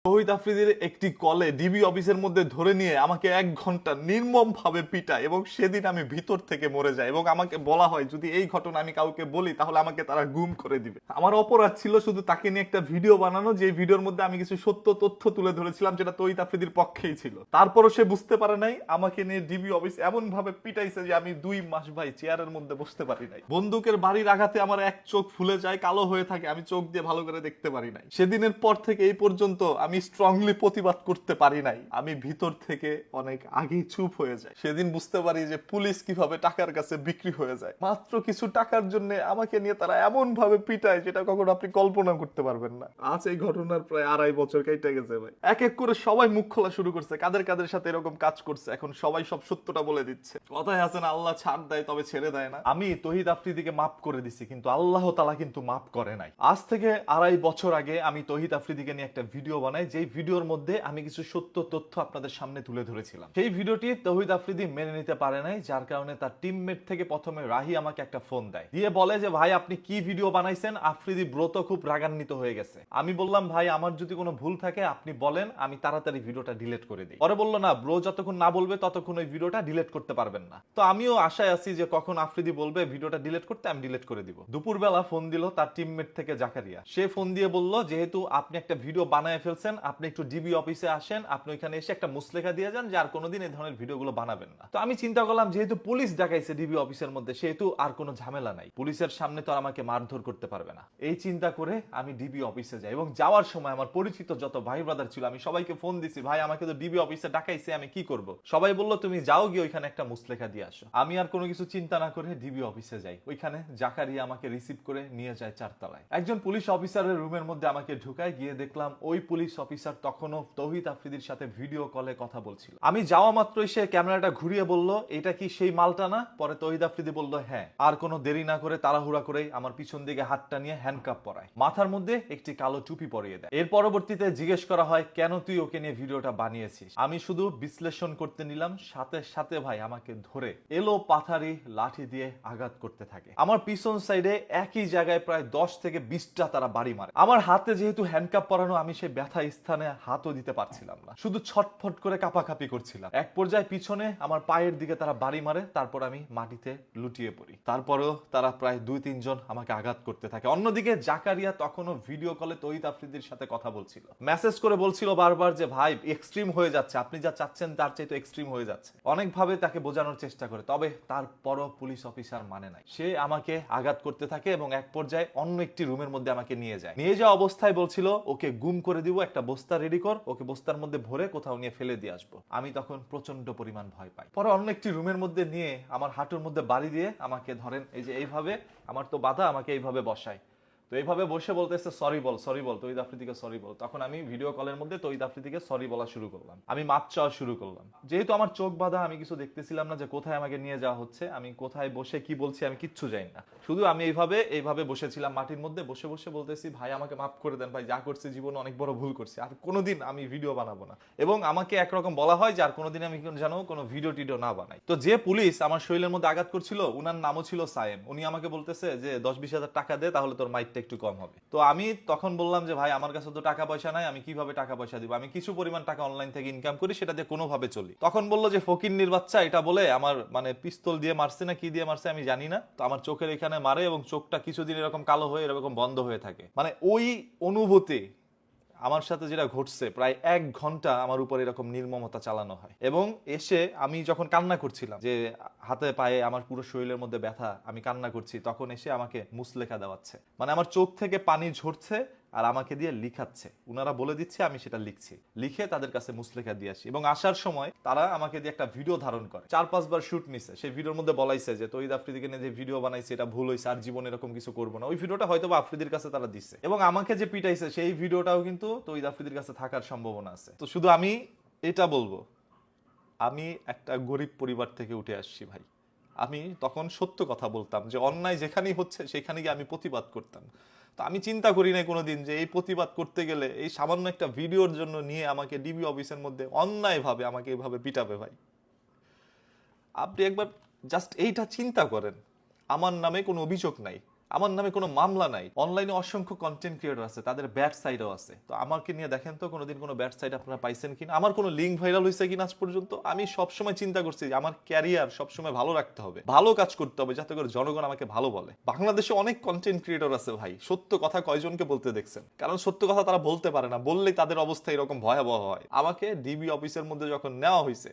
তৌহিদ আফ্রিদির একটি কলে ডিবি অফিসের মধ্যে ধরে নিয়ে আমাকে 1 ঘন্টা নির্মম ভাবে পিটায় এবং সেদিন আমি ভিতর থেকে মরে যাই এবং আমাকে বলা হয় যদি এই ঘটনা আমি কাউকে বলি তাহলে আমাকে তারা গুম করে দিবে। আমার অপরাধ ছিল শুধু তাকে নিয়ে একটা ভিডিও বানানো, যে ভিডিওর মধ্যে আমি কিছু সত্য তথ্য তুলে ধরেছিলাম যেটা তৌহিদ আফ্রিদির পক্ষেই ছিল। তারপরও সে বুঝতে পারে নাই, আমাকে নিয়ে ডিবি অফিস এমন ভাবে পিটাইছে যে আমি 2 মাস ভাই চেয়ারের মধ্যে বসতে পারি নাই। বন্দুকের বাড়ির আঘাতে আমার এক চোখ ফুলে যায়, কালো হয়ে থাকে, আমি চোখ দিয়ে ভালো করে দেখতে পারি নাই। সেদিনের পর থেকে এই পর্যন্ত আমি স্ট্রংলি প্রতিবাদ করতে পারি নাই। আমি ভিতর থেকে অনেক আগেই চুপ হয়ে যায়। সেদিন বুঝতে পারি যে পুলিশ কিভাবে টাকার কাছে বিক্রি হয়ে যায়। মাত্র কিছু টাকার জন্য আমাকে নিয়ে তারা এমন ভাবে পিটায় যেটা কখনো আপনি কল্পনা করতে পারবেন না। আজ এই ঘটনার প্রায় 2.5 বছর কেটে গেছে ভাই। এক এক করে সবাই মুখ খোলা শুরু করছে, কাদের কাদের সাথে এরকম কাজ করছে। এখন সবাই সব সত্যটা বলে দিচ্ছে। কথায় আছে না, আল্লাহ ছাড় দেয় তবে ছেড়ে দেয় না। আমি তৌহিদ আফ্রিদিকে মাফ করে দিছি, কিন্তু আল্লাহ তাআলা কিন্তু মাফ করে নাই। আজ থেকে 2.5 বছর আগে আমি তৌহিদ আফ্রিদিকে নিয়ে একটা ভিডিও বানাই, যেই ভিডিওর মধ্যে আমি কিছু সত্য তথ্য আপনাদের সামনে তুলে ধরেছিলাম। সেই ভিডিওটি তৌহিদ আফ্রিদি মেনে নিতে পারে নাই, যার কারণে তার টিমমেট থেকে প্রথমে রাহি আমাকে একটা ফোন দেয়, দিয়ে বলে যে ভাই আপনি কি ভিডিও বানাইছেন, আফ্রিদি ব্রো তো খুব রাগান্বিত হয়ে গেছে। আমি বললাম ভাই আমার যদি কোনো ভুল থাকে আপনি বলেন, আমি তাড়াতাড়ি ভিডিওটা ডিলিট করে দিই। পরে বললো না, ব্রো যতক্ষণ না বলবে ততক্ষণ ওই ভিডিওটা ডিলিট করতে পারবেন না। তো আমিও আশায় আছি যে কখন আফ্রিদি বলবে ভিডিওটা ডিলিট করতে, আমি ডিলিট করে দিব। দুপুরবেলা ফোন দিল তার টিমমেট থেকে জাকারিয়া। সে ফোন দিয়ে বলল যেহেতু আপনি একটা ভিডিও বানায় ফেলছেন, আপনি একটু ডিবি অফিসে আসেন, আপনি ওইখানে এসে একটা মুসলেখা দিয়ে যান যে আর কোনোদিন এই ধরনের ভিডিওগুলো বানাবেন না। তো আমি চিন্তা করলাম যেহেতু পুলিশ ডাকাইছে ডিবি অফিসের মধ্যে, সেহেতু আর কোনো ঝামেলা নাই, পুলিশের সামনে তো আর আমাকে মারধর করতে পারবে না। এই চিন্তা করে আমি ডিবি অফিসে যাই এবং যাওয়ার সময় আমার পরিচিত যত ভাই ব্রাদার ছিল আমি সবাইকে ফোন দিছি, ভাই আমাকে তো ডিবি অফিসে ডাকাইছে, আমি কি করব? সবাই বলল তুমি যাও গিয়ে ওইখানে একটা মুসলেখা দিয়ে আসো। আমি আর কোনো কিছু চিন্তা না করে ডিবি অফিসে যাই। ওইখানে জাকারিয়া আমাকে রিসিভ করে নিয়ে যায় 4 তলায়। একজন পুলিশ অফিসারের রুমের মধ্যে আমাকে ঢুকায়, গিয়ে দেখলাম ওই পুলিশ অফিসার তখনও তৌহিদ আফ্রিদির সাথে ভিডিও কলে কথা বলছিল। আমি যাওয়া মাত্রই সে ক্যামেরাটা ঘুরিয়ে বলল এটা কি সেই মালটা না? পরে তৌহিদ আফ্রিদি বলল হ্যাঁ। আর কোনো দেরি না করে তাড়াহুড়া করে আমার পিছন দিকে হাতটা নিয়ে হ্যান্ডকাপ পরায়, মাথার মধ্যে একটি কালো টুপি পরিয়ে দেয়। এর পরবর্তীতে জিজ্ঞেস করা হয় কেন তুই ওকে নিয়ে ভিডিওটা বানিয়েছিস? আমি শুধু বিশ্লেষণ করতে নিলাম, সাথে সাথে ভাই আমাকে ধরে এলো পাথারি লাঠি দিয়ে আঘাত করতে থাকে। আমার পিছন সাইডে একই জায়গায় প্রায় 10 থেকে 20টা তারা বাড়ি মারে। আমার হাতে যেহেতু হ্যান্ডকাপ পরানো, আমি সেই ব্যথা স্থানে হাতও দিতে পারছিলাম না, শুধু ছটফট করে কাঁপাকাঁপি করছিলাম। এক পর্যায়ে পিছনে আমার পায়ের দিকে তারা বাড়ি মারে, তারপর আমি মাটিতে লুটিয়ে পড়ি। তারপরেও তারা প্রায় 2-3 জন আমাকে আঘাত করতে থাকে। অন্যদিকে জাকারিয়া তখনও ভিডিও কলে তৌহিদ আফ্রিদির সাথে কথা বলছিল, মেসেজ করে বলছিল বারবার যে ভাই এক্সট্রিম হয়ে যাচ্ছে, আপনি যা চাচ্ছেন তার চাইতে এক্সট্রিম হয়ে যাচ্ছে। অনেকভাবে তাকে বোঝানোর চেষ্টা করে, তবে তারপরও পুলিশ অফিসার মানে নাই। সে আমাকে আঘাত করতে থাকে এবং এক পর্যায়ে অন্য একটি রুমের মধ্যে আমাকে নিয়ে যায়। নিয়ে যাওয়া অবস্থায় বলছিল ওকে গুম করে দিব, একটা বস্তা রেডি কর, ওকে বস্তার মধ্যে ভরে কোথাও নিয়ে ফেলে দিয়ে আসবো। আমি তখন প্রচন্ড পরিমাণ ভয় পাই। পরে অন্য একটি রুমের মধ্যে নিয়ে আমার হাঁটুর মধ্যে বাড়ি দিয়ে আমাকে ধরেন এই যে এইভাবে, আমার তো বাধা, আমাকে এইভাবে বসায়। তো এইভাবে বসে বলতেছে সরি বল, সরি বল, তৌহিদ আফ্রিদিকে সরি বল। তখন আমি ভিডিও কলের মধ্যে তৌহিদ আফ্রিদিকে সরি বলা শুরু করলাম, আমি মাপ চাওয়া শুরু করলাম। যেহেতু আমার চোখ বাঁধা, আমি কিছু দেখতেছিলাম না যে কোথায় আমাকে নিয়ে যাওয়া হচ্ছে, আমি কোথায় বসে কি বলছি আমি কিচ্ছু জানি না। শুধু আমি এইভাবে বসেছিলাম মাটির মধ্যে, বসে বসে বলতেছি ভাই আমাকে মাফ করে দেন, ভাই যা করছি জীবনে অনেক বড় ভুল করছি, আর কোনোদিন আমি ভিডিও বানাবো না। এবং আমাকে একরকম বলা হয় যে আর কোনোদিন আমি যেন কোনো ভিডিও টিডিও না বানাই। তো যে পুলিশ আমার শরীরের মধ্যে আঘাত করছিল উনার নামও ছিল সায়েম। উনি আমাকে বলতেছে যে 10-20 হাজার টাকা দে, তাহলে তোর মাইটটা একটু কম হবে। তো আমি তখন বললাম যে ভাই আমার কাছে তো টাকা পয়সা নাই, আমি কিভাবে টাকা পয়সা দিব? আমি কিছু পরিমাণ টাকা অনলাইন থেকে ইনকাম করি, সেটা দিয়ে কোনোভাবে চলি। তখন বললো যে ফকিন্নির বাচ্চা, এটা বলে আমার মানে পিস্তল দিয়ে মারছে না কি দিয়ে মারছে আমি জানি না, তো আমার চোখের এখানে মারে এবং চোখটা কিছুদিন এরকম কালো হয়ে এরকম বন্ধ হয়ে থাকে। মানে ওই অনুভূতি আমার সাথে যেটা ঘটছে, প্রায় 1 ঘন্টা আমার উপর এরকম নির্মমতা চালানো হয়। এবং এসে আমি যখন কান্না করছিলাম, যে হাতে পায়ে আমার পুরো শরীরের মধ্যে ব্যথা, আমি কান্না করছি, তখন এসে আমাকে মুসলেখা দেওয়াচ্ছে। মানে আমার চোখ থেকে পানি ঝরছে আর আমাকে দিয়ে লিখাচ্ছে, উনারা বলে দিচ্ছে আমি সেটা লিখছি, লিখে তাদের কাছে মুসলেখা দিয়ে আসি। এবং আসার সময় তারা আমাকে দিয়ে একটা ভিডিও ধারণ করে, 4-5 বার শুট নিছে। সেই ভিডিওর মধ্যে বলাইছে যে তৌহিদ আফ্রিদিকে নিয়ে যে ভিডিও বানাইছে এটা ভুল হয়েছে, আর জীবনে এরকম কিছু করবো না। ওই ভিডিওটা হয়তো বা আফ্রিদির কাছে তারা দিচ্ছে। এবং আমাকে যে পিটাইছে সেই ভিডিওটাও কিন্তু তৌহিদ আফ্রিদির কাছে থাকার সম্ভাবনা আছে। তো শুধু আমি এটা বলবো, আমি একটা গরিব পরিবার থেকে উঠে আসছি ভাই। আমি তখন সত্য কথা বলতাম, যে অন্যায় যেখানেই হচ্ছে সেখানে গিয়ে আমি প্রতিবাদ করতাম। তো আমি চিন্তা করি নাই কোনোদিন যে এই প্রতিবাদ করতে গেলে এই সামান্য একটা ভিডিওর জন্য নিয়ে আমাকে ডিবি অফিসের মধ্যে অন্যায়ভাবে আমাকে এইভাবে পিটাবে। ভাই আপনি একবার জাস্ট এইটা চিন্তা করেন, আমার নামে কোনো অভিযোগ নাই, আমার নামে কোনো মামলা নাই। অনলাইনে অসংখ্য কন্টেন্ট ক্রিয়েটর আছে, তাদের ব্যাড সাইডও আছে। তো আমাকে নিয়ে দেখেন তো কোনোদিন কোনো ব্যাড সাইড আপনারা পাইছেন কিনা, আমার কোনো লিঙ্ক ভাইরাল হয়েছে কিনা আজ পর্যন্ত। আমি সবসময় চিন্তা করছি যে আমার ক্যারিয়ার সবসময় ভালো রাখতে হবে, ভালো কাজ করতে হবে, যাতে করে জনগণ আমাকে ভালো বলে। বাংলাদেশে অনেক কন্টেন্ট ক্রিয়েটর আছে ভাই, সত্য কথা কয়জনকে বলতে দেখছেন? কারণ সত্য কথা তারা বলতে পারে না, বললেই তাদের অবস্থা এরকম ভয়াবহ হয়। আমাকে ডিবি অফিসের মধ্যে যখন নেওয়া হয়েছে,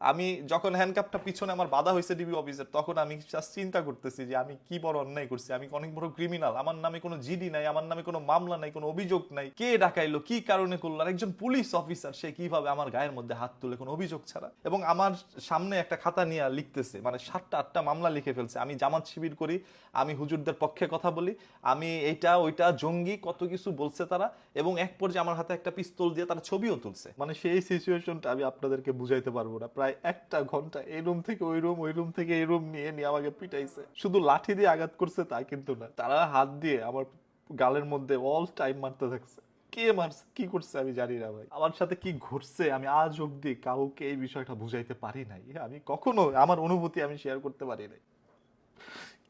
আমি যখন হ্যান্ডকাপটা পিছনে আমার বাধা হয়েছে ডিবি অফিসের, তখন আমি জাস্ট চিন্তা করতেছি যে আমি কি বড় অন্যায় করছি, আমি অনেক বড় ক্রিমিনাল। আমার নামে কোনো জিডি নাই, আমার নামে কোনো মামলা নাই, কোনো অভিযোগ নাই, কে ডাকাইলো, কি কারণে করলো, আর একজন পুলিশ অফিসার সে কিভাবে আমার গায়ের মধ্যে হাত তুলে কোনো অভিযোগ ছাড়া। এবং আমার সামনে একটা খাতা নিয়ে লিখতেছে, মানে 7টা 8টা মামলা লিখে ফেলছে। আমি জামাত শিবির করি, আমি হুজুরদের পক্ষে কথা বলি, আমি এইটা ওইটা জঙ্গি, কত কিছু বলছে তারা। এবং এক পর্যায়ে আমার হাতে একটা পিস্তল দিয়ে তারা ছবিও তুলছে। মানে সেই সিচুয়েশনটা আমি আপনাদেরকে বুঝাইতে পারবো না। প্রায় 1টা ঘন্টা এই রুম থেকে ওই রুম, ওই রুম থেকে এই রুম নিয়ে নিয়ে আমাকে পিটাইছে। শুধু লাঠি দিয়ে আঘাত করছে তা কিন্তু না, তারা হাত দিয়ে আমার গালের মধ্যে অল টাইম মারতে থাকছে। কে মারছে, কি করছে আমি জানি না ভাই। আমার সাথে কি ঘটছে আমি আজ অব্দি কাউকে এই বিষয়টা বুঝাইতে পারি নাই। আমি কখনো আমার অনুভূতি আমি শেয়ার করতে পারি নাই।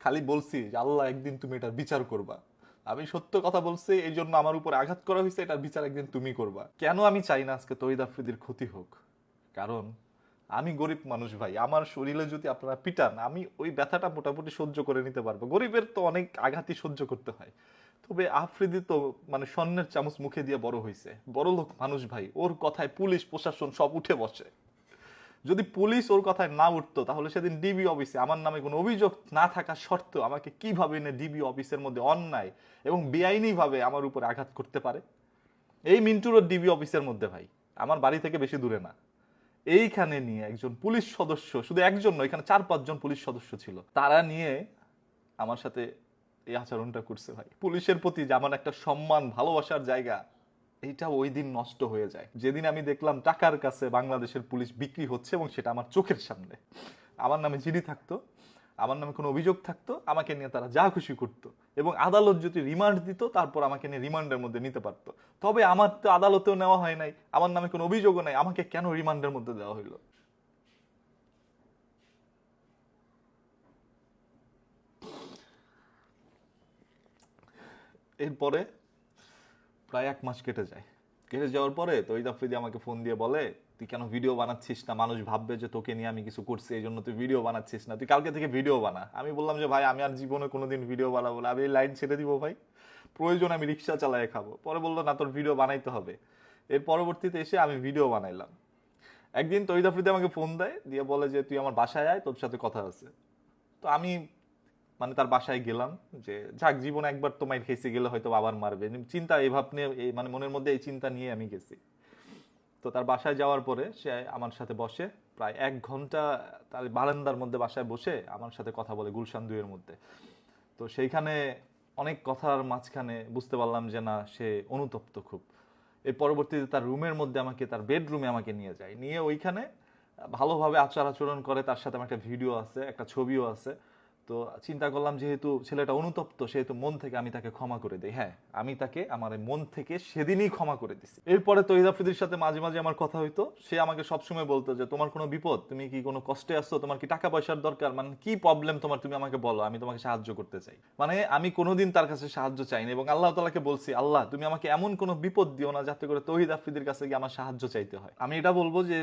খালি বলছি যে আল্লাহ একদিন তুমি এটার বিচার করবা। আমি সত্য কথা বলছি, এই জন্য আমার উপর আঘাত করা হয়েছে, এটার বিচার একদিন তুমি করবা। কেন আমি চাই না আজকে তহিদ আফ্রিদির ক্ষতি হোক? কারণ আমি গরিব মানুষ ভাই, আমার শরীরে যদি আপনারা পিটান, আমি ওই ব্যথাটা মোটামুটি সহ্য করে নিতে পারবো। গরিবের তো অনেক আঘাতই সহ্য করতে হয়। তবে আফ্রিদি তো মানে স্বর্ণের চামচ মুখে দিয়ে বড় হয়েছে, বড় লোক মানুষ ভাই, ওর কথায় পুলিশ প্রশাসন সব উঠে বসে। যদি পুলিশ ওর কথায় না উঠতো, তাহলে সেদিন ডিবি অফিসে আমার নামে কোনো অভিযোগ না থাকা সত্ত্বেও আমাকে কিভাবে এনে ডিবি অফিসের মধ্যে অন্যায় এবং বেআইনি ভাবে আমার উপর আঘাত করতে পারে। এই মিন্টুর ডিবি অফিসের মধ্যে ভাই, আমার বাড়ি থেকে বেশি দূরে না, এইখানে নিয়ে একজন পুলিশ সদস্য, শুধু একজন নয়, এখানে 4-5 জন পুলিশ সদস্য ছিল, তারা নিয়ে আমার সাথে এই আচরণটা করছে ভাই। পুলিশের প্রতি যে আমার একটা সম্মান ভালোবাসার জায়গা, এইটা ওই দিন নষ্ট হয়ে যায় যেদিন আমি দেখলাম টাকার কাছে বাংলাদেশের পুলিশ বিক্রি হচ্ছে, এবং সেটা আমার চোখের সামনে। আমার নামে জিডি থাকতো, আমার নামে কোনো অভিযোগ থাকতো, আমাকে নিয়ে তারা যা খুশি করতো, এবং আদালত যদি রিমান্ড দিত তারপর আমাকে নিয়ে রিমান্ডের মধ্যে নিতে পারতো। তবে আমার তো আদালতেও নেওয়া হয় নাই, আমার নামে কোনো অভিযোগও নাই, আমাকে কেন রিমান্ডের মধ্যে দেওয়া হইলো? এরপরে প্রায় 1 মাস কেটে যায়। কেটে যাওয়ার পরে তহিদ আফ্রিদি আমাকে ফোন দিয়ে বলে, তুই কেন ভিডিও বানাচ্ছিস না? মানুষ ভাববে যে তোকে নিয়ে আমি কিছু করছি, এই জন্য তুই ভিডিও বানাচ্ছিস না, তুই কালকে থেকে ভিডিও বানা। আমি বললাম যে ভাই আমি আর জীবনে কোনোদিন ভিডিও বানাবো না, আমি এই লাইন ছেড়ে দিব ভাই, প্রয়োজন আমি রিক্সা চালায় খাবো। পরে বললো না, তোর ভিডিও বানাইতে হবে। এর পরবর্তীতে এসে আমি ভিডিও বানাইলাম। একদিন তহিদ আফ্রিদি আমাকে ফোন দেয়, দিয়ে বলে যে তুই আমার বাসায় আয়, তোর সাথে কথা আছে। তো আমি মানে তার বাসায় গেলাম, যে যাক জীবনে একবার তো মাইর খেয়েছি, গেলে হয়তো আবার মারবে, চিন্তা এই ভাব নিয়ে, মানে মনের মধ্যে এই চিন্তা নিয়ে আমি গেছি। তো তার বাসায় যাওয়ার পরে সে আমার সাথে বসে প্রায় 1 ঘন্টা, তার বারান্দার মধ্যে বাসায় বসে আমার সাথে কথা বলে গুলশান 2-এর মধ্যে। তো সেইখানে অনেক কথার মাঝখানে বুঝতে পারলাম যে না, সে অনুতপ্ত খুব। এর পরবর্তীতে তার রুমের মধ্যে আমাকে, তার বেডরুমে আমাকে নিয়ে যায়, নিয়ে ওইখানে ভালোভাবে আচার আচরণ করে। তার সাথে আমার একটা ভিডিও আছে, একটা ছবিও আছে। তো চিন্তা করলাম যেহেতু ছেলেটা অনুতপ্ত, সেহেতু মন থেকে আমি তাকে ক্ষমা করে দিই। হ্যাঁ, আমি তাকে আমার মন থেকে সেদিনই ক্ষমা করে দিছি। এরপরে তহিদ আফ্রিদির সাথে মাঝে মাঝে আমার কথা হইতো। সে আমাকে সবসময় বলতো যে তোমার কোনো বিপদ, তুমি কি কোনো কষ্টে আসছো, তোমার কি টাকা পয়সার দরকার, মানে কি প্রবলেম তোমার, তুমি আমাকে বলো, আমি তোমাকে সাহায্য করতে চাই। মানে আমি কোনোদিন তার কাছে সাহায্য চাইনি, এবং আল্লাহ তাআলাকে বলছি, আল্লাহ তুমি আমাকে এমন কোনো বিপদ দিও না যাতে করে তহিদ আফ্রিদির কাছে গিয়ে আমার সাহায্য চাইতে হয়। আমি এটা বলবো যে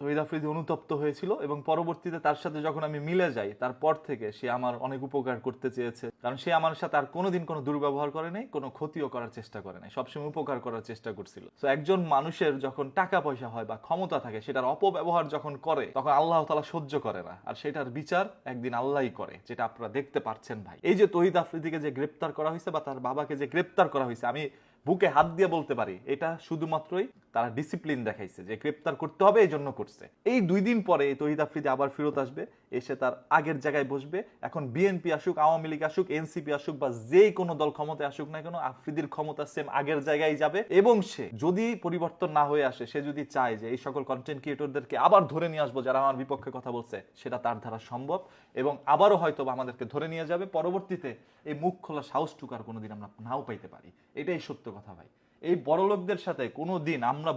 তহিদ আফ্রিদি অনুতপ্ত হয়েছিল, এবং পরবর্তীতে তার সাথে যখন আমি মিলে যাই, তারপর থেকে সে আমার অনেক উপকার করতে চেয়েছে। কারণ সে আমার সাথে আর কোনোদিন কোনো দুর্ব্যবহার করে নাই, কোনো ক্ষতিও করার চেষ্টা করে নাই, সবসময় উপকার করার চেষ্টা করছিল। তো একজন মানুষের যখন টাকা পয়সা হয় বা ক্ষমতা থাকে, সেটার অপব্যবহার যখন করে, তখন আল্লাহ তাআলা সহ্য করে না, আর সেটার বিচার একদিন আল্লাহই করে, যেটা আপনারা দেখতে পাচ্ছেন ভাই। এই যে তহিদ আফ্রিদিকে যে গ্রেপ্তার করা হয়েছে, বা তার বাবাকে যে গ্রেপ্তার করা হয়েছে, আমি বুকে হাত দিয়ে বলতে পারি এটা শুধুমাত্রই তারা ডিসিপ্লিন দেখাইছে, যে গ্রেপ্তার করতে হবে এই জন্য করছে। এই 2 দিন পরে তহিদ আফ্রিদি আবার ফেরত আসবে, এসে তার আগের জায়গায় বসবে। এখন বিএনপি আসুক, আওয়ামী লীগ আসুক, এনসিপি আসুক, বা যে কোনো দল ক্ষমতায় আসুক না কেন, আফ্রিদির ক্ষমতা সেম আগের জায়গায় যাবে। এবং সে যদি পরিবর্তন না হয়ে আসে, সে যদি চায় যে এই সকল কন্টেন্ট ক্রিয়েটরদেরকে আবার ধরে নিয়ে আসবো যারা আমার বিপক্ষে কথা বলছে, সেটা তার দ্বারা সম্ভব, এবং আবারও হয়তো আমাদেরকে ধরে নিয়ে যাবে। পরবর্তীতে এই মুখ খোলা সাহসটুকু আর কোনোদিন আমরা নাও পাইতে পারি। এটাই সত্য কথা ভাই। এই বড়লোকদের সাথে কোনোদিন আমরা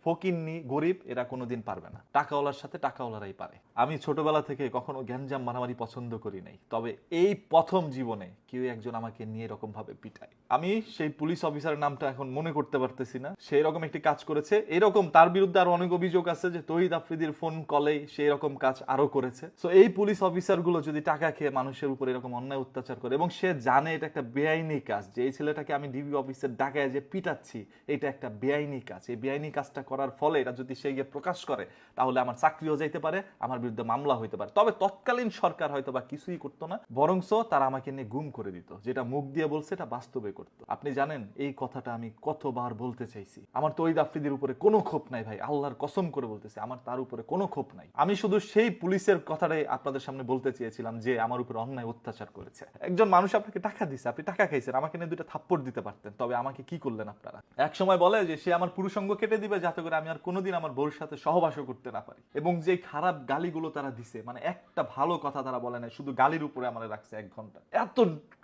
ফকিন্নি গরিব এরা কোনোদিন পারবে না। টাকাওয়ালার সাথে টাকাওয়ালারাই পারে। আমি ছোটবেলা থেকে কখনো গ্যাঞ্জাম মারামারি পছন্দ করি নাই, তবে এই প্রথম জীবনে কেউ একজন আমাকে নিয়ে এরকম ভাবে পিটায়। আমি সেই পুলিশ অফিসারের নামটা এখন মনে করতে পারতেছি না, সেই রকম একটি কাজ করেছে। এরকম তার বিরুদ্ধে আরো অনেক অভিযোগ আছে যে তৌহিদ আফ্রিদির ফোন কলেই সেই রকম কাজ আরো করেছে। সো এই পুলিশ অফিসার গুলো যদি টাকা খেয়ে মানুষের উপর এরকম অন্যায় অত্যাচার করে এবং সে জানে এটা একটা বেআইনি কাজ, যে এই ছেলেটাকে আমি ডিবি অফিসের ডাকায় যে পিটাচ্ছি এটা একটা বেআইনি কাজ, এই বেআইনি কাজটা করার ফলে এটা যদি সে গিয়ে প্রকাশ করে তাহলে আমার চাকরিও যাইতে পারে, আমার বিরুদ্ধে মামলা হইতে পারে। তবে তৎকালীন সরকার হয়তো বা কিছুই করতো না, বরংস তারা আমাকে নিয়ে গুম করে দিত। যেটা মুখ দিয়ে বলছে এটা বাস্তবে করতো। আপনি জানেন এই কথাটা আমি কতবার বলতে চাইছি। আমার তৌহিদ আফ্রিদির উপরে কোনো ক্ষোভ নাই ভাই, আল্লাহর কসম করে বলতেছি আমার তার উপরে কোনো ক্ষোভ নাই। আমি শুধু সেই পুলিশের কথাটাই আপনাদের সামনে বলতে চেয়েছিলাম যে আমার উপর অন্যায় অত্যাচার করেছে। একজন মানুষ আপনাকে টাকা দিছে, আপনি টাকা খাইছেন, আমাকে নিয়ে দুইটা থাপ্পড় দিতে পারতেন, তবে আমাকে কি করলেন আপনারা? এক সময় বলে যে সে আমার পুরুষাঙ্গ কেটে দিবে যাতে করে আমি আর কোনোদিন আমার বউর সাথে সহবাসও করতে না পারি। এবং যে খারাপ গালিগুলো তারা দিছে, মানে একটা ভালো কথা তারা বলে নাই, শুধু গালির উপরে আমার রাখছে 1 ঘন্টা। এত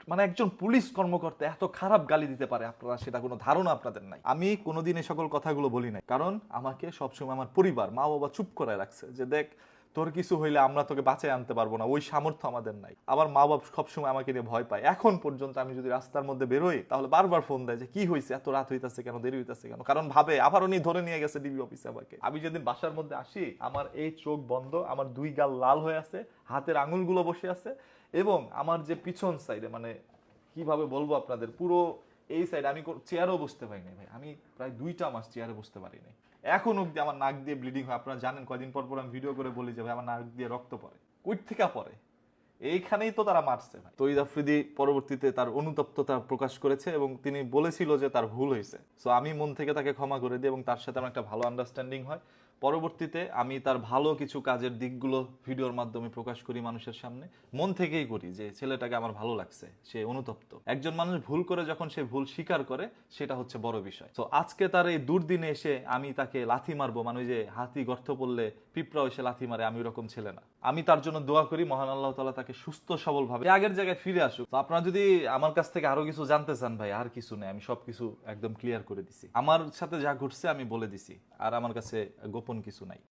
মানে একজন পুলিশ কর্মকর্তা এত খারাপ গালি দিতে পারে, আপনারা সেটা কোনো ধারণা আপনাদের নাই। আমি কোনোদিন এই সকল কথাগুলো বলি নাই, কারণ আমাকে সবসময় আমার পরিবার মা বাবা চুপ করে রাখছে যে দেখ তোর কিছু হইলে আমরা তোকে বাঁচাই আনতে পারবো না, ওই সামর্থ্য আমাদের নাই। আমার মা বাবা সবসময় আমাকে নিয়ে ভয় পায়। এখন পর্যন্ত আমি যদি রাস্তার মধ্যে বেরোই তাহলে বারবার ফোন দেয় যে কি হয়েছে, এত রাত হইতাছে কেন, দেরি হইতাছে কেন, কারণ ভাবে আবার উনি ধরে নিয়ে গেছে ডিবি অফিসে আমাকে। আমি যেদিন বাসার মধ্যে আসি আমার এই চোখ বন্ধ, আমার 2 গাল লাল হয়ে আছে, হাতের আঙুলগুলো বসে আছে, এবং আমার যে পিছন সাইডে মানে কিভাবে বলবো আপনাদের, পুরো এই সাইড আমি চেয়ারও বসতে পারি নাই ভাই। আমি প্রায় 2টা মাস চেয়ারে বসতে পারি নাই। এখন অব্দি আমার নাক দিয়ে ব্লিডিং হয়। আপনারা জানেন কয়দিন পর পর আমি ভিডিও করে বলি যে ভাই আমার নাক দিয়ে রক্ত পড়ে। কই থেকে পড়ে? এইখানেই তো তারা মারছে ভাই। তৌহিদ আফ্রিদি পরবর্তীতে তার অনুতপ্ততা প্রকাশ করেছে এবং তিনি বলেছিল যে তার ভুল হয়েছে। সো আমি মন থেকে তাকে ক্ষমা করে দিই এবং তার সাথে আমার একটা ভালো আন্ডারস্ট্যান্ডিং হয়। পরবর্তীতে আমি তার ভালো কিছু কাজের দিকগুলো ভিডিওর মাধ্যমে প্রকাশ করি মানুষের সামনে। মন থেকেই করি যে ছেলেটাকে আমার ভালো লাগছে, সে অনুতপ্ত। একজন মানুষ ভুল করে যখন সে ভুল স্বীকার করে সেটা হচ্ছে বড় বিষয়। তো আজকে তার এই দুর্দিনে এসে আমি তাকে লাথি মারবো, মানে যে হাতি গর্ত পড়লে পিঁপড়াও এসে লাথি মারে, আমি ওরকম ছেলে না। আমি তার জন্য দোয়া করি মহান আল্লাহ তাআলা তাকে সুস্থ সবল ভাবে আগের জায়গায় ফিরে আসুক। তো আপনারা যদি আমার কাছ থেকে আরো কিছু জানতে চান ভাই, আর কিছু নেই, আমি সবকিছু একদম ক্লিয়ার করে দিছি। আমার সাথে যা ঘটছে আমি বলে দিছি, আর আমার কাছে গোপন কিছু নাই।